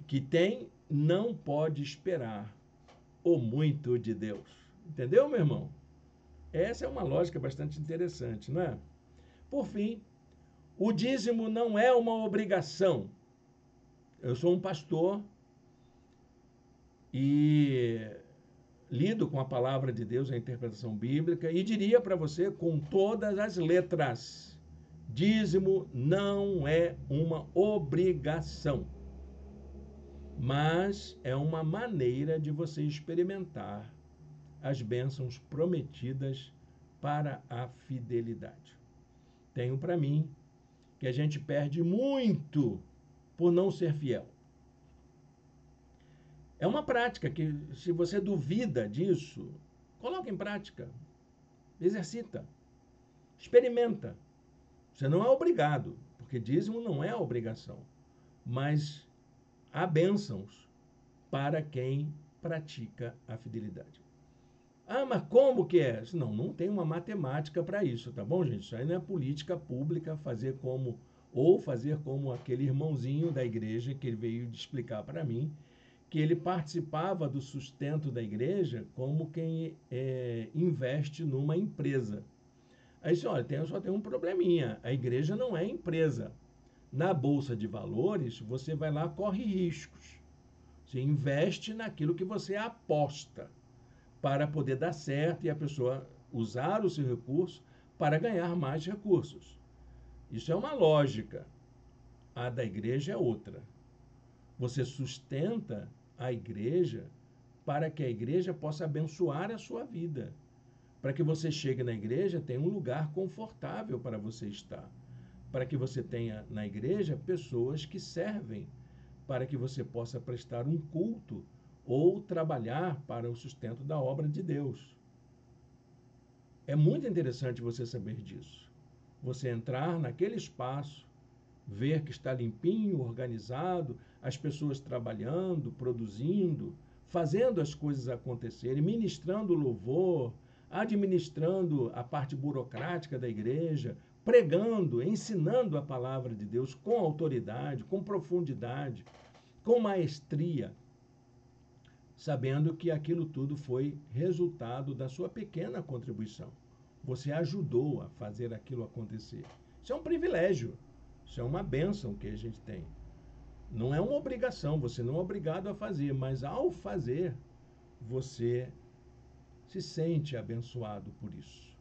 que tem, não pode esperar o muito de Deus. Entendeu, meu irmão? Essa é uma lógica bastante interessante, não é? Por fim, o dízimo não é uma obrigação. Eu sou um pastor e lido com a palavra de Deus, a interpretação bíblica, e diria para você com todas as letras: dízimo não é uma obrigação, mas é uma maneira de você experimentar as bênçãos prometidas para a fidelidade. Tenho para mim que a gente perde muito por não ser fiel. É uma prática que, se você duvida disso, coloque em prática, exercita, experimenta. Você não é obrigado, porque dízimo não é obrigação, mas há bênçãos para quem pratica a fidelidade. Ah, mas como que é? Não, não tem uma matemática para isso, tá bom, gente? Isso aí não é política pública, fazer como aquele irmãozinho da igreja que ele veio de explicar para mim, que ele participava do sustento da igreja como quem investe numa empresa. Aí disse, olha, só tem um probleminha, a igreja não é empresa. Na Bolsa de Valores, você vai lá, corre riscos. Você investe naquilo que você aposta para poder dar certo e a pessoa usar o seu recurso para ganhar mais recursos. Isso é uma lógica. A da igreja é outra. Você sustenta a igreja para que a igreja possa abençoar a sua vida. Para que você chegue na igreja, tenha um lugar confortável para você estar. Para que você tenha na igreja pessoas que servem, para que você possa prestar um culto ou trabalhar para o sustento da obra de Deus. É muito interessante você saber disso. Você entrar naquele espaço, ver que está limpinho, organizado, as pessoas trabalhando, produzindo, fazendo as coisas acontecerem, ministrando louvor, administrando a parte burocrática da igreja, pregando, ensinando a palavra de Deus com autoridade, com profundidade, com maestria, sabendo que aquilo tudo foi resultado da sua pequena contribuição. Você ajudou a fazer aquilo acontecer. Isso é um privilégio, isso é uma bênção que a gente tem. Não é uma obrigação, você não é obrigado a fazer, mas ao fazer, você se sente abençoado por isso.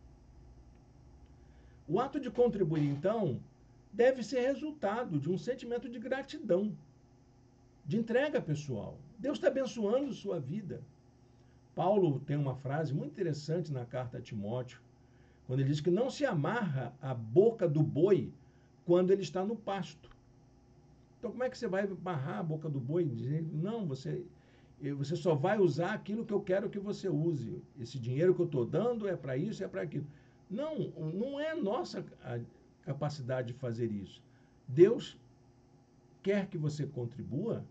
O ato de contribuir, então, deve ser resultado de um sentimento de gratidão, de entrega pessoal. Deus está abençoando sua vida. Paulo tem uma frase muito interessante na carta a Timóteo, quando ele diz que não se amarra a boca do boi quando ele está no pasto. Então, como é que você vai amarrar a boca do boi? Dizendo, não, você só vai usar aquilo que eu quero que você use. Esse dinheiro que eu estou dando é para isso, é para aquilo. Não, não é nossa a capacidade de fazer isso. Deus quer que você contribua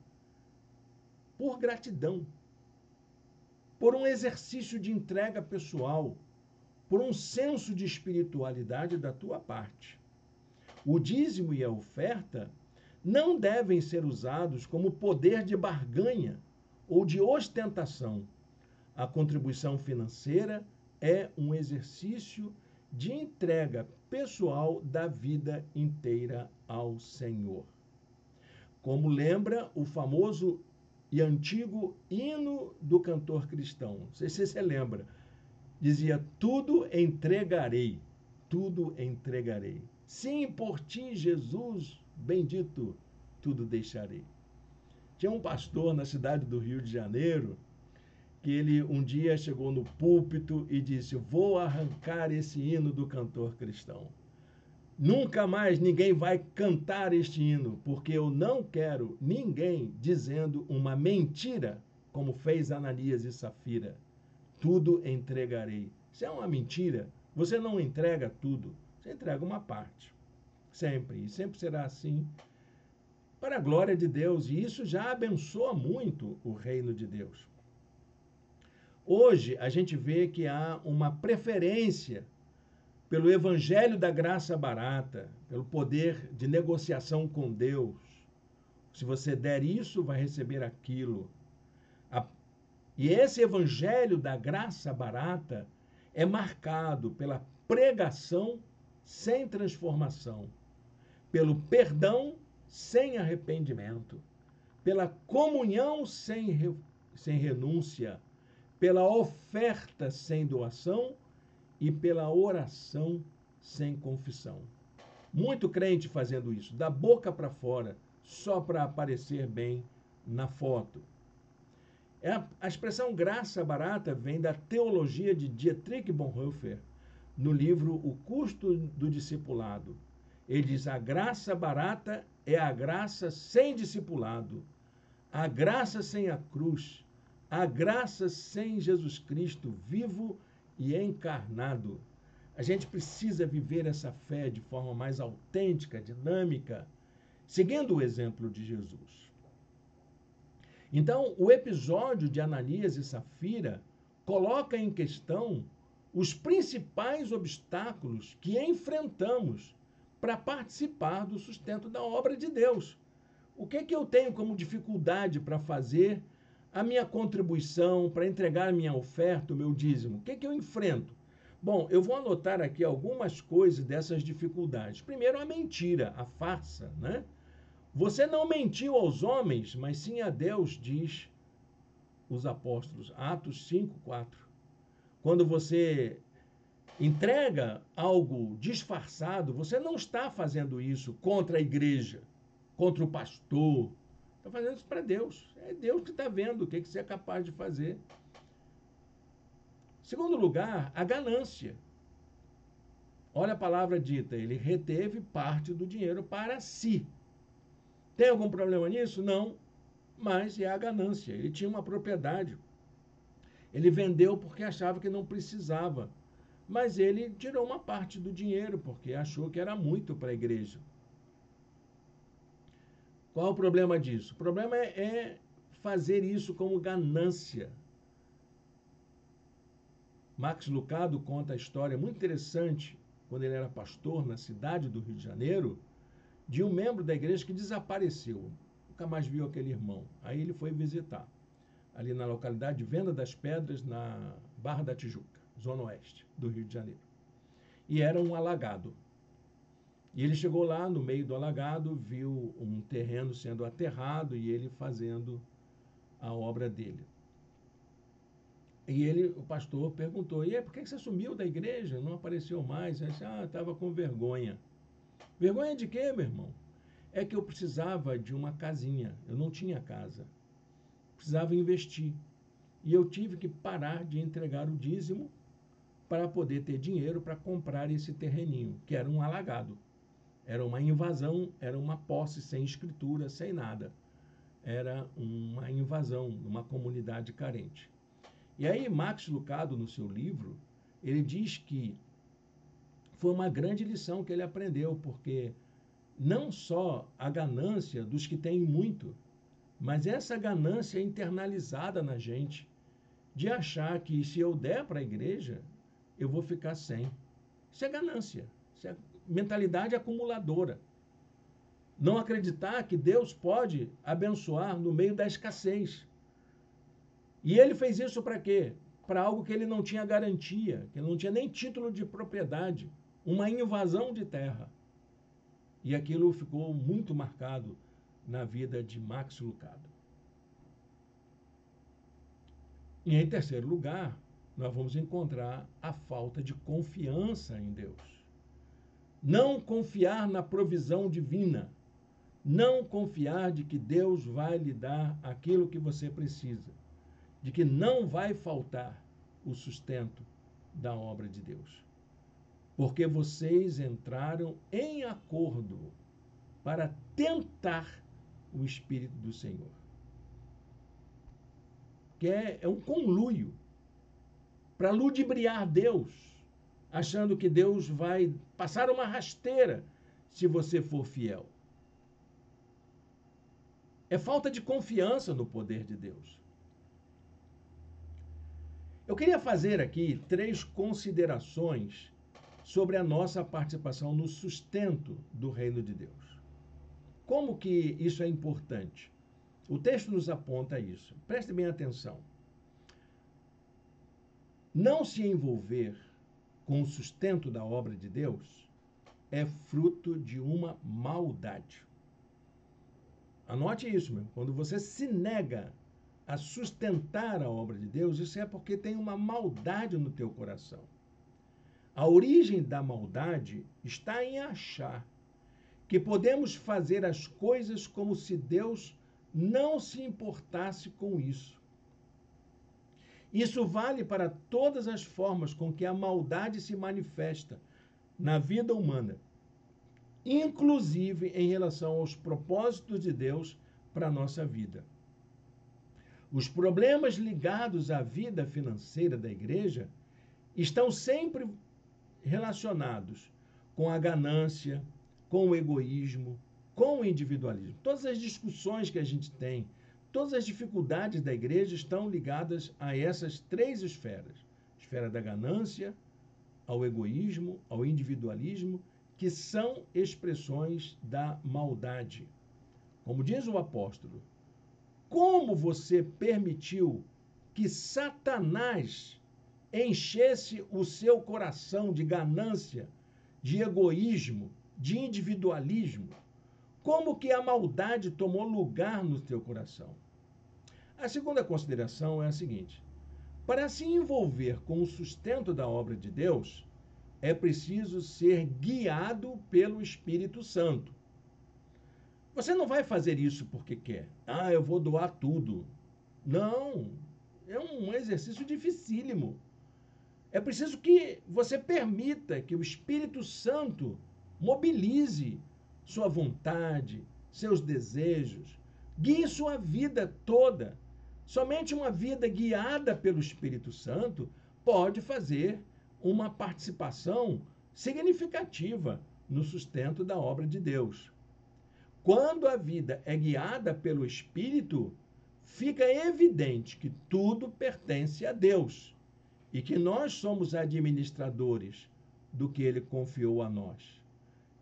por gratidão, por um exercício de entrega pessoal, por um senso de espiritualidade da tua parte. O dízimo e a oferta não devem ser usados como poder de barganha ou de ostentação. A contribuição financeira é um exercício de entrega pessoal da vida inteira ao Senhor. Como lembra o famoso e antigo hino do cantor cristão, não sei se você lembra, dizia, tudo entregarei, tudo entregarei. Sim, por ti, Jesus, bendito, tudo deixarei. Tinha um pastor na cidade do Rio de Janeiro que ele um dia chegou no púlpito e disse, vou arrancar esse hino do cantor cristão. Nunca mais ninguém vai cantar este hino, porque eu não quero ninguém dizendo uma mentira, como fez Ananias e Safira. Tudo entregarei. Se é uma mentira, você não entrega tudo, você entrega uma parte. Sempre, e sempre será assim, para a glória de Deus, e isso já abençoa muito o reino de Deus. Hoje, a gente vê que há uma preferência pelo evangelho da graça barata, pelo poder de negociação com Deus. Se você der isso, vai receber aquilo. E esse evangelho da graça barata é marcado pela pregação sem transformação, pelo perdão sem arrependimento, pela comunhão sem renúncia, pela oferta sem doação e pela oração sem confissão. Muito crente fazendo isso, da boca para fora, só para aparecer bem na foto. A expressão graça barata vem da teologia de Dietrich Bonhoeffer, no livro O Custo do Discipulado. Ele diz: a graça barata é a graça sem discipulado, a graça sem a cruz, a graça sem Jesus Cristo vivo e encarnado. A gente precisa viver essa fé de forma mais autêntica, dinâmica, seguindo o exemplo de Jesus. Então, o episódio de Ananias e Safira coloca em questão os principais obstáculos que enfrentamos para participar do sustento da obra de Deus. O que é que eu tenho como dificuldade para fazer a minha contribuição, para entregar a minha oferta, o meu dízimo? O que é que eu enfrento? Bom, eu vou anotar aqui algumas coisas dessas dificuldades. Primeiro, a mentira, a farsa, né? Você não mentiu aos homens, mas sim a Deus, diz os apóstolos. Atos 5:4. Quando você entrega algo disfarçado, você não está fazendo isso contra a igreja, contra o pastor. Está fazendo isso para Deus. É Deus que está vendo o que você é capaz de fazer. Segundo lugar, a ganância. Olha a palavra dita, ele reteve parte do dinheiro para si. Tem algum problema nisso? Não, mas é a ganância. Ele tinha uma propriedade. Ele vendeu porque achava que não precisava. Mas ele tirou uma parte do dinheiro porque achou que era muito para a igreja. Qual o problema disso? O problema é fazer isso como ganância. Max Lucado conta a história muito interessante, quando ele era pastor na cidade do Rio de Janeiro, de um membro da igreja que desapareceu. Nunca mais viu aquele irmão. Aí ele foi visitar, ali na localidade de Venda das Pedras, na Barra da Tijuca, zona oeste do Rio de Janeiro. E era um alagado. E ele chegou lá, no meio do alagado, viu um terreno sendo aterrado e ele fazendo a obra dele. E o pastor perguntou: e aí, por que você sumiu da igreja? Não apareceu mais? Ele disse: estava com vergonha. Vergonha de quê, meu irmão? É que eu precisava de uma casinha. Eu não tinha casa. Precisava investir. E eu tive que parar de entregar o dízimo para poder ter dinheiro para comprar esse terreninho, que era um alagado. Era uma invasão, era uma posse sem escritura, sem nada. Era uma invasão numa comunidade carente. E aí, Max Lucado, no seu livro, ele diz que foi uma grande lição que ele aprendeu, porque não só a ganância dos que têm muito, mas essa ganância internalizada na gente, de achar que se eu der para a igreja, eu vou ficar sem. Isso é ganância, isso é mentalidade acumuladora. Não acreditar que Deus pode abençoar no meio da escassez. E ele fez isso para quê? Para algo que ele não tinha garantia, que ele não tinha nem título de propriedade, uma invasão de terra. E aquilo ficou muito marcado na vida de Max Lucado. E em terceiro lugar, nós vamos encontrar a falta de confiança em Deus. Não confiar na provisão divina. Não confiar de que Deus vai lhe dar aquilo que você precisa. De que não vai faltar o sustento da obra de Deus. porque vocês entraram em acordo para tentar o Espírito do Senhor. Que é um conluio para ludibriar Deus, achando que Deus vai passar uma rasteira se você for fiel. É falta de confiança no poder de Deus. Eu queria fazer aqui 3 considerações sobre a nossa participação no sustento do reino de Deus. Como que isso é importante? O texto nos aponta isso. Preste bem atenção. Não se envolver com o sustento da obra de Deus é fruto de uma maldade. Anote isso, meu. Quando você se nega a sustentar a obra de Deus, isso é porque tem uma maldade no teu coração. A origem da maldade está em achar que podemos fazer as coisas como se Deus não se importasse com isso. Isso vale para todas as formas com que a maldade se manifesta na vida humana, inclusive em relação aos propósitos de Deus para a nossa vida. Os problemas ligados à vida financeira da igreja estão sempre relacionados com a ganância, com o egoísmo, com o individualismo. Todas as discussões que a gente tem, todas as dificuldades da igreja estão ligadas a essas 3 esferas. A esfera da ganância, ao egoísmo, ao individualismo, que são expressões da maldade. Como diz o apóstolo, como você permitiu que Satanás enchesse o seu coração de ganância, de egoísmo, de individualismo? Como que a maldade tomou lugar no teu coração? A segunda consideração é a seguinte: para se envolver com o sustento da obra de Deus, é preciso ser guiado pelo Espírito Santo. Você não vai fazer isso porque quer. Eu vou doar tudo. Não, é um exercício dificílimo. É preciso que você permita que o Espírito Santo mobilize sua vontade, seus desejos, guie sua vida toda. Somente uma vida guiada pelo Espírito Santo pode fazer uma participação significativa no sustento da obra de Deus. Quando a vida é guiada pelo Espírito, fica evidente que tudo pertence a Deus e que nós somos administradores do que Ele confiou a nós.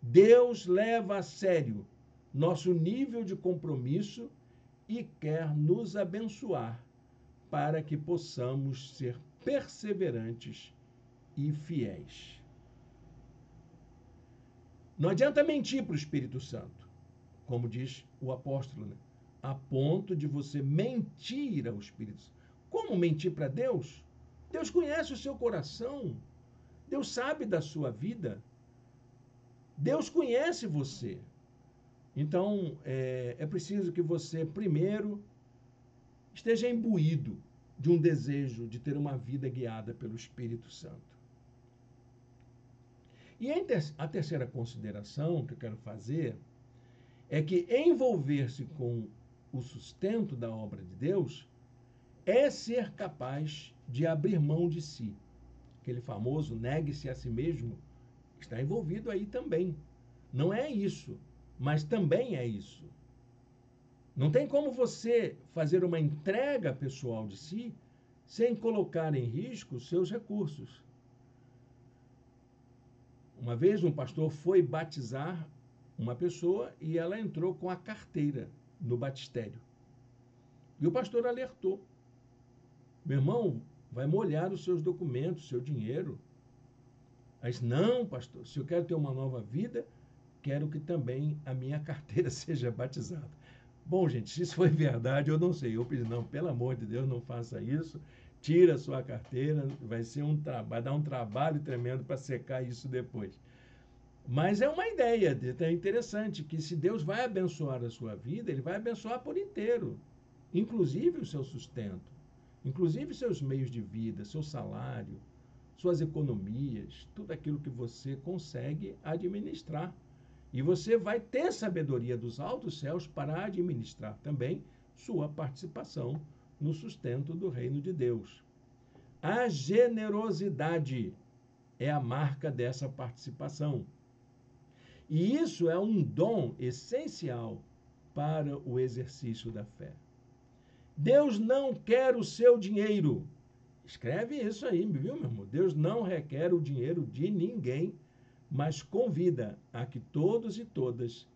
Deus leva a sério nosso nível de compromisso e quer nos abençoar para que possamos ser perseverantes e fiéis. Não adianta mentir para o Espírito Santo, como diz o apóstolo, né? A ponto de você mentir ao Espírito Santo. Como mentir para Deus? Deus conhece o seu coração. Deus sabe da sua vida. Deus conhece você. Então, é preciso que você, primeiro, esteja imbuído de um desejo de ter uma vida guiada pelo Espírito Santo. E a terceira consideração que eu quero fazer é que envolver-se com o sustento da obra de Deus é ser capaz de abrir mão de si. Aquele famoso negue-se a si mesmo está envolvido aí também. Não é isso, mas também é isso. Não tem como você fazer uma entrega pessoal de si sem colocar em risco seus recursos. Uma vez um pastor foi batizar uma pessoa e ela entrou com a carteira no batistério. E o pastor alertou: meu irmão, vai molhar os seus documentos, seu dinheiro. Aí disse: não, pastor, se eu quero ter uma nova vida, quero que também a minha carteira seja batizada. Bom, gente, se isso foi verdade, eu não sei. Eu pedi: não, pelo amor de Deus, não faça isso. Tira a sua carteira, vai dar um trabalho tremendo para secar isso depois. Mas é uma ideia interessante, que se Deus vai abençoar a sua vida, Ele vai abençoar por inteiro, inclusive o seu sustento, inclusive seus meios de vida, seu salário, suas economias, tudo aquilo que você consegue administrar. E você vai ter sabedoria dos altos céus para administrar também sua participação no sustento do reino de Deus. A generosidade é a marca dessa participação. E isso é um dom essencial para o exercício da fé. Deus não quer o seu dinheiro. Escreve isso aí, viu, meu irmão? Deus não requer o dinheiro de ninguém, mas convida a que todos e todas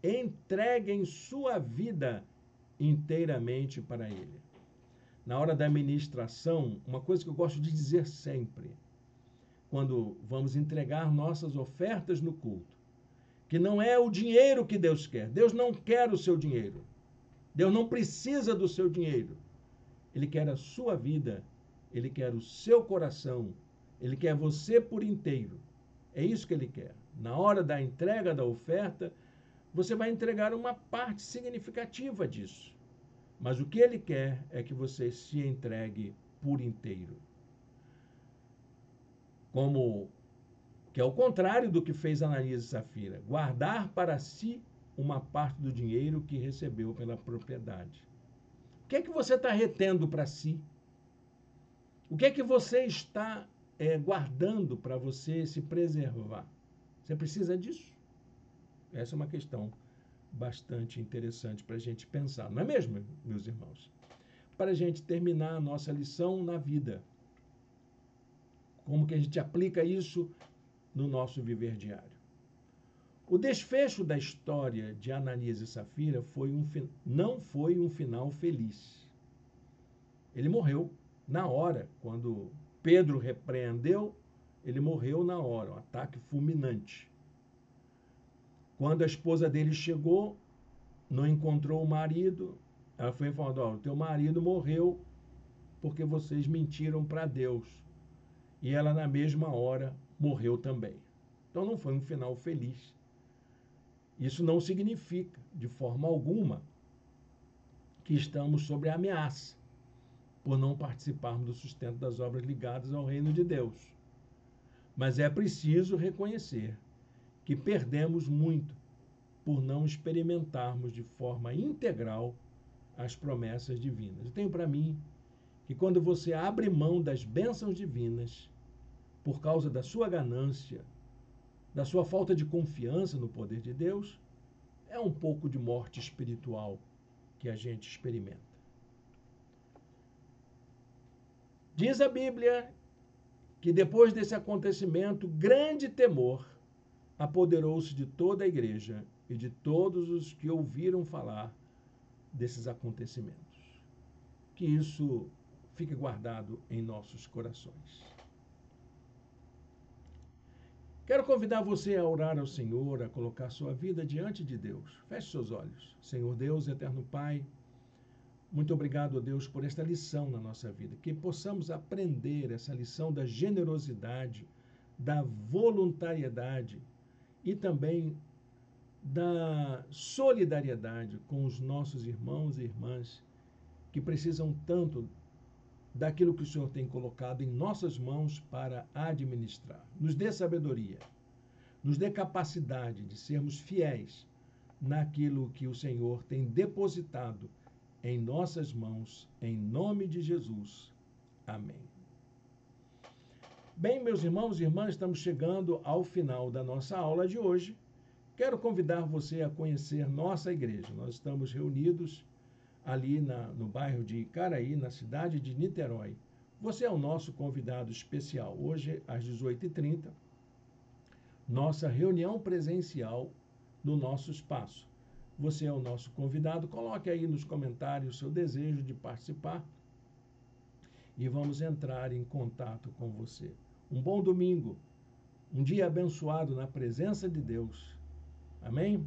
entreguem sua vida inteiramente para Ele. Na hora da ministração, uma coisa que eu gosto de dizer sempre, quando vamos entregar nossas ofertas no culto, que não é o dinheiro que Deus quer. Deus não quer o seu dinheiro. Deus não precisa do seu dinheiro. Ele quer a sua vida, Ele quer o seu coração, Ele quer você por inteiro. É isso que Ele quer. Na hora da entrega da oferta, você vai entregar uma parte significativa disso. Mas o que Ele quer é que você se entregue por inteiro. Que é o contrário do que fez Ananias e Safira. Guardar para si uma parte do dinheiro que recebeu pela propriedade. O que é que você está retendo para si? O que é que você está guardando para você se preservar? Você precisa disso? Essa é uma questão bastante interessante para a gente pensar, não é mesmo, meus irmãos? Para a gente terminar a nossa lição na vida. Como que a gente aplica isso no nosso viver diário? O desfecho da história de Ananias e Safira não foi um final feliz. Ele morreu na hora, quando Pedro repreendeu, ele morreu na hora, um ataque fulminante. Quando a esposa dele chegou, não encontrou o marido, ela foi falando, o teu marido morreu porque vocês mentiram para Deus. E ela, na mesma hora, morreu também. Então, não foi um final feliz. Isso não significa, de forma alguma, que estamos sob ameaça por não participarmos do sustento das obras ligadas ao reino de Deus. Mas é preciso reconhecer que perdemos muito por não experimentarmos de forma integral as promessas divinas. Eu tenho para mim que quando você abre mão das bênçãos divinas por causa da sua ganância, da sua falta de confiança no poder de Deus, é um pouco de morte espiritual que a gente experimenta. Diz a Bíblia que depois desse acontecimento, grande temor apoderou-se de toda a igreja e de todos os que ouviram falar desses acontecimentos. Que isso fique guardado em nossos corações. Quero convidar você a orar ao Senhor, a colocar sua vida diante de Deus. Feche seus olhos. Senhor Deus, eterno Pai, muito obrigado, Deus, por esta lição na nossa vida. Que possamos aprender essa lição da generosidade, da voluntariedade e também da solidariedade com os nossos irmãos e irmãs que precisam tanto daquilo que o Senhor tem colocado em nossas mãos para administrar. Nos dê sabedoria, nos dê capacidade de sermos fiéis naquilo que o Senhor tem depositado em nossas mãos, em nome de Jesus. Amém. Bem, meus irmãos e irmãs, estamos chegando ao final da nossa aula de hoje. Quero convidar você a conhecer nossa igreja. Nós estamos reunidos ali no bairro de Icaraí, na cidade de Niterói. Você é o nosso convidado especial. Hoje, às 18h30, nossa reunião presencial no nosso espaço. Você é o nosso convidado. Coloque aí nos comentários o seu desejo de participar e vamos entrar em contato com você. Um bom domingo, um dia abençoado na presença de Deus. Amém?